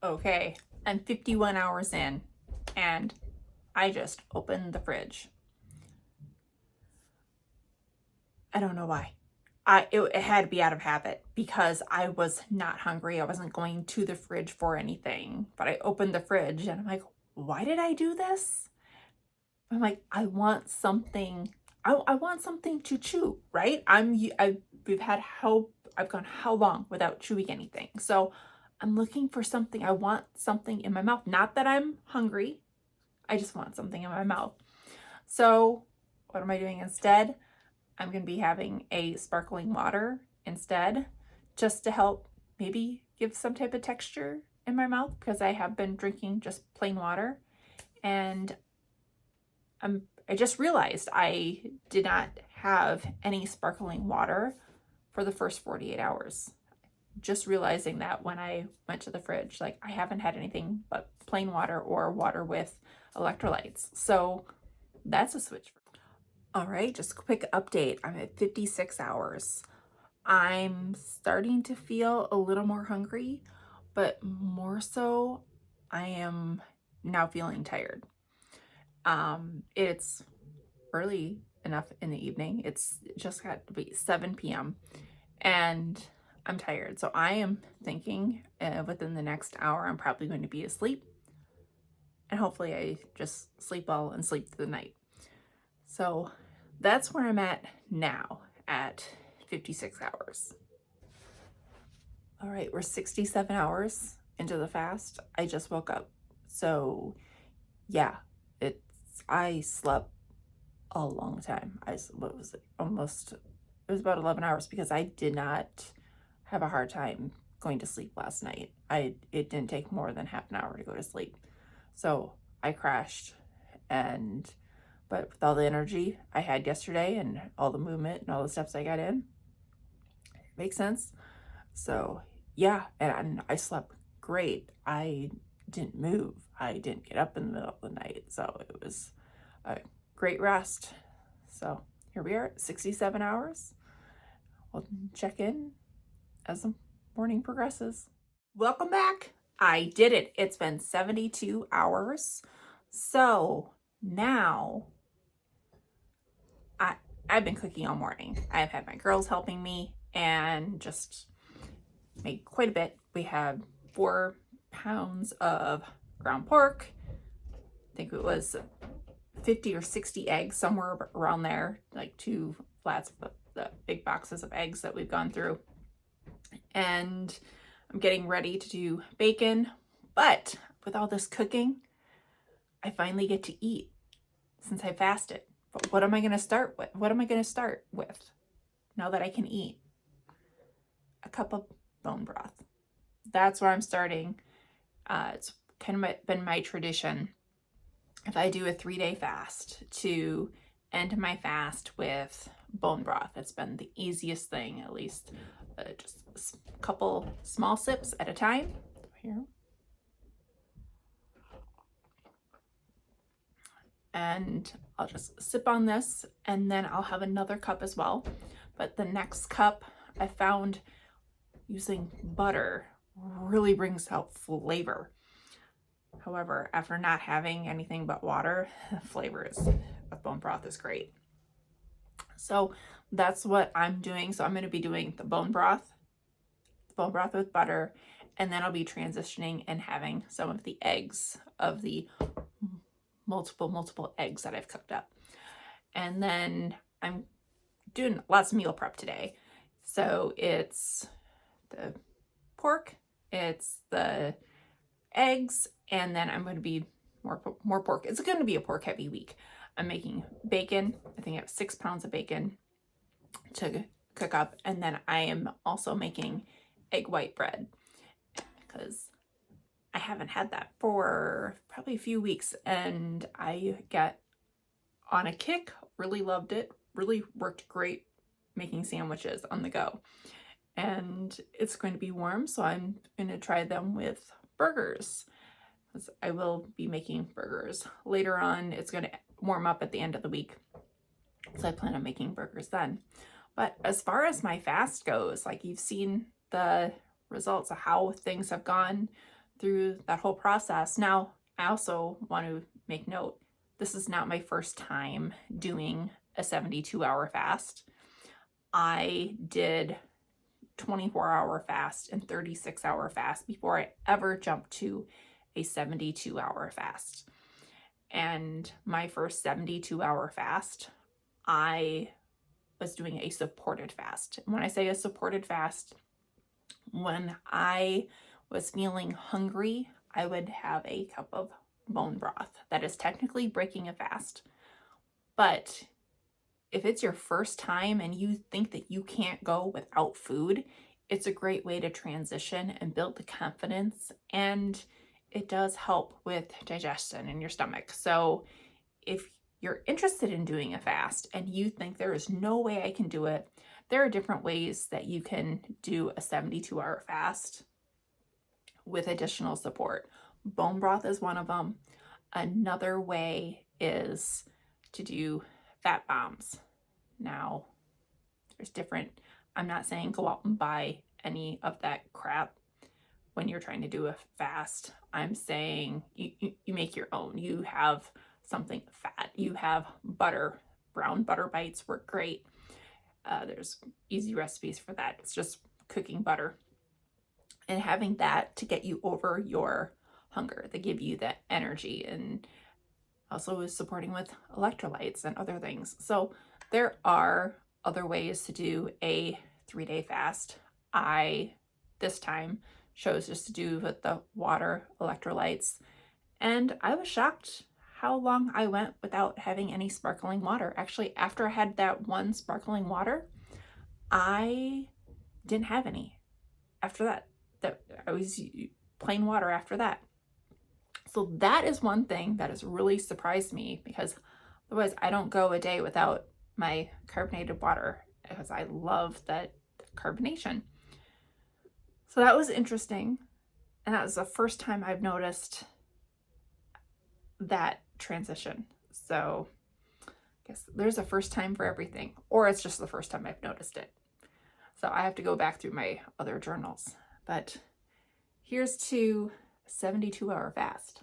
Okay, I'm 51 hours in and I just opened the fridge. I don't know why. It had to be out of habit because I was not hungry. I wasn't going to the fridge for anything, but I opened the fridge and I'm like, why did I do this? I'm like, I want something. I want something to chew, right? I've gone how long without chewing anything. So I'm looking for something. I want something in my mouth. Not that I'm hungry. I just want something in my mouth. So what am I doing instead? I'm going to be having a sparkling water instead, just to help maybe give some type of texture in my mouth because I have been drinking just plain water. And I just realized I did not have any sparkling water for the first 48 hours. Just realizing that when I went to the fridge, like I haven't had anything but plain water or water with electrolytes. So that's a switch. All right, just a quick update. I'm at 56 hours. I'm starting to feel a little more hungry, but more so, I am now feeling tired. It's early enough in the evening. It's just got to be 7 p.m. and I'm tired. So I am thinking within the next hour, I'm probably going to be asleep. And hopefully I just sleep well and sleep through the night. So that's where I'm at now at 56 hours. All right, we're 67 hours into the fast. I just woke up. So yeah, I slept a long time. What was it? It was about 11 hours because I did not have a hard time going to sleep last night. It didn't take more than half an hour to go to sleep. So I crashed, but with all the energy I had yesterday and all the movement and all the steps I got in, it makes sense. So yeah, and I slept great. I didn't move. I didn't get up in the middle of the night. So it was a great rest. So here we are at 67 hours. We'll check in as the morning progresses. Welcome back. I did it. It's been 72 hours. So now I've been cooking all morning. I've had my girls helping me and just made quite a bit. We had 4 pounds of ground pork. I think it was 50 or 60 eggs, somewhere around there, like 2 flats of the big boxes of eggs that we've gone through. And I'm getting ready to do bacon. But with all this cooking, I finally get to eat since I fasted. But what am I going to start with? What am I going to start with now that I can eat? A cup of bone broth. That's where I'm starting. It's kind of been my tradition. If I do a 3-day fast, to end my fast with bone broth. It's been the easiest thing, at least just a couple small sips at a time. Here. And I'll just sip on this and then I'll have another cup as well. But the next cup I found using butter really brings out flavor. However, after not having anything but water, the flavor of bone broth is great. So that's what I'm doing. So I'm going to be doing the bone broth with butter, and then I'll be transitioning and having some of the eggs of the multiple eggs that I've cooked up. And then I'm doing lots of meal prep today. So it's the pork, it's the eggs, and then I'm going to be more pork. It's going to be a pork heavy week. I'm making bacon. I think I have 6 pounds of bacon to cook up. And then I am also making egg white bread because I haven't had that for probably a few weeks and I got on a kick, really loved it, really worked great making sandwiches on the go. And it's going to be warm, so I'm going to try them with burgers. I will be making burgers later on. It's going to warm up at the end of the week, so I plan on making burgers then. But as far as my fast goes, like you've seen the results of how things have gone through that whole process. Now, I also want to make note, this is not my first time doing a 72-hour fast. I did 24-hour fast and 36-hour fast before I ever jumped to a 72-hour fast. And my first 72-hour fast, I was doing a supported fast. When I say a supported fast, when I was feeling hungry, I would have a cup of bone broth. That is technically breaking a fast. But if it's your first time and you think that you can't go without food, it's a great way to transition and build the confidence, and it does help with digestion in your stomach. So if you're interested in doing a fast and you think there is no way I can do it, there are different ways that you can do a 72-hour fast with additional support. Bone broth is one of them. Another way is to do fat bombs. Now, there's different, I'm not saying go out and buy any of that crap when you're trying to do a fast. I'm saying you make your own. You have something fat. You have butter. Brown butter bites work great. There's easy recipes for that. It's just cooking butter and having that to get you over your hunger, to give you that energy, and also is supporting with electrolytes and other things. So there are other ways to do a 3-day fast. I, this time, chose just to do with the water, electrolytes, and I was shocked how long I went without having any sparkling water. Actually, after I had that one sparkling water, I didn't have any after that. I was plain water after that. So that is one thing that has really surprised me, because otherwise I don't go a day without my carbonated water, because I love that carbonation. So that was interesting. And that was the first time I've noticed that transition. So I guess there's a first time for everything, or it's just the first time I've noticed it. So I have to go back through my other journals. But here's to 72-hour fast.